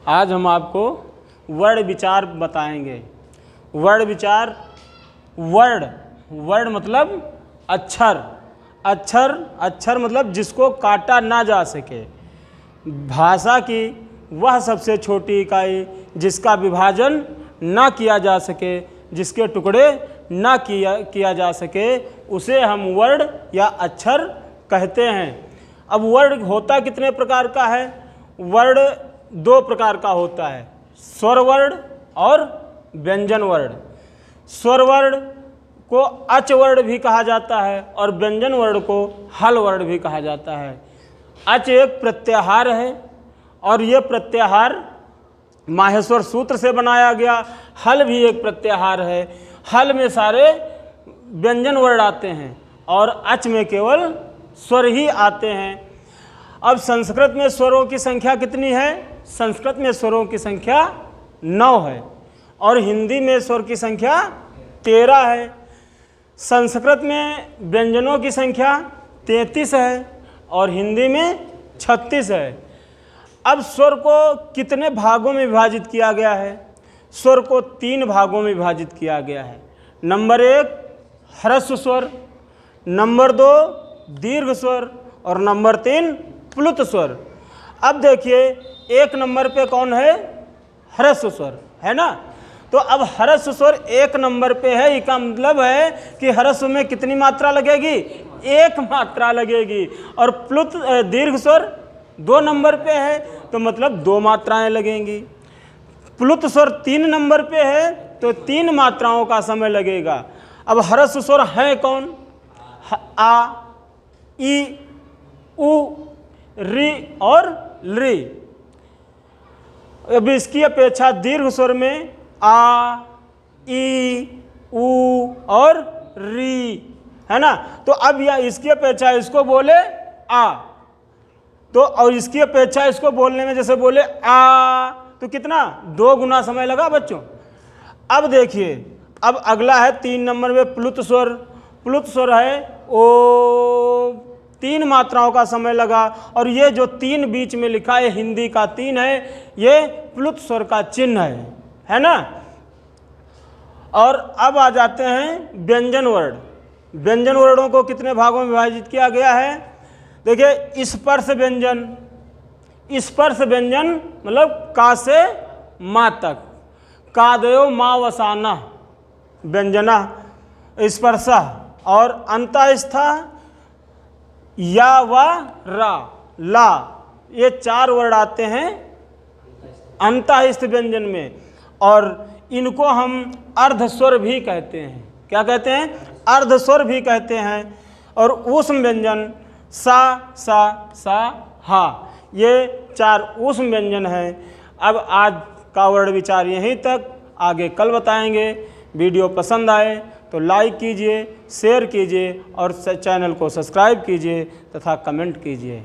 आज हम आपको वर्ण विचार बताएंगे। वर्ण विचार, वर्ण मतलब अक्षर, अक्षर मतलब जिसको काटा ना जा सके। भाषा की वह सबसे छोटी इकाई जिसका विभाजन ना किया जा सके, जिसके टुकड़े ना किया जा सके, उसे हम वर्ण या अक्षर कहते हैं। अब वर्ण होता कितने प्रकार का है? वर्ण दो प्रकार का होता है, स्वर वर्ण और व्यंजन वर्ण। स्वर वर्ण को अच वर्ण भी कहा जाता है और व्यंजन वर्ण को हल वर्ण भी कहा जाता है। अच एक प्रत्याहार है और ये प्रत्याहार माहेश्वर सूत्र से बनाया गया। हल भी एक प्रत्याहार है। हल में सारे व्यंजन वर्ण आते हैं और अच में केवल स्वर ही आते हैं। अब संस्कृत में स्वरों की संख्या कितनी है? संस्कृत में स्वरों की संख्या 9 है और हिंदी में स्वर की संख्या 13 है। संस्कृत में व्यंजनों की संख्या 33 है और हिंदी में 36 है। अब स्वर को कितने भागों में विभाजित किया गया है? स्वर को 3 भागों में विभाजित किया गया है। नंबर 1 ह्रस्व स्वर, नंबर 2 दीर्घ स्वर और नंबर 3 प्लुत स्वर। अब देखिए 1 नंबर पे कौन है? ह्रस्व स्वर है ना। तो अब ह्रस्व स्वर 1 नंबर पे है, इसका मतलब है कि ह्रस्व में कितनी मात्रा लगेगी? 1 मात्रा लगेगी। और प्लुत दीर्घ स्वर 2 नंबर पे है तो मतलब 2 मात्राएं लगेंगी। प्लुत स्वर 3 नंबर पे है तो 3 मात्राओं का समय लगेगा। अब ह्रस्व स्वर है कौन? आ, ई, उ, री और री। अब इसकी अपेक्षा दीर्घ स्वर में आ, ई, उ और री है ना। तो अब यह इसकी अपेक्षा इसको बोले आ, तो और इसकी अपेक्षा इसको बोलने में जैसे बोले आ तो कितना 2 गुना समय लगा बच्चों। अब देखिए, अब अगला है 3 नंबर में प्लुत स्वर। प्लुत स्वर है ओ, 3 मात्राओं का समय लगा और ये जो 3 बीच में लिखा है हिंदी का 3 है, ये प्लुत स्वर का चिन्ह है ना। और अब आ जाते हैं व्यंजन वर्ण। व्यंजन वर्णों को कितने भागों में विभाजित किया गया है? देखिए स्पर्श व्यंजन, स्पर्श व्यंजन मतलब का से मा तक, कादयो मावसाना व्यंजना स्पर्श, और अंतःस्थ या व रा ला, ये 4 वर्ण आते हैं अंतःस्थ व्यंजन में और इनको हम अर्धस्वर भी कहते हैं। क्या कहते हैं? अर्धस्वर भी कहते हैं। और ऊष्म व्यंजन सा सा हा, ये 4 ऊष्म व्यंजन हैं। अब आज का वर्ण विचार यहीं तक, आगे कल बताएंगे। वीडियो पसंद आए तो लाइक कीजिए, शेयर कीजिए और चैनल को सब्सक्राइब कीजिए तथा कमेंट कीजिए।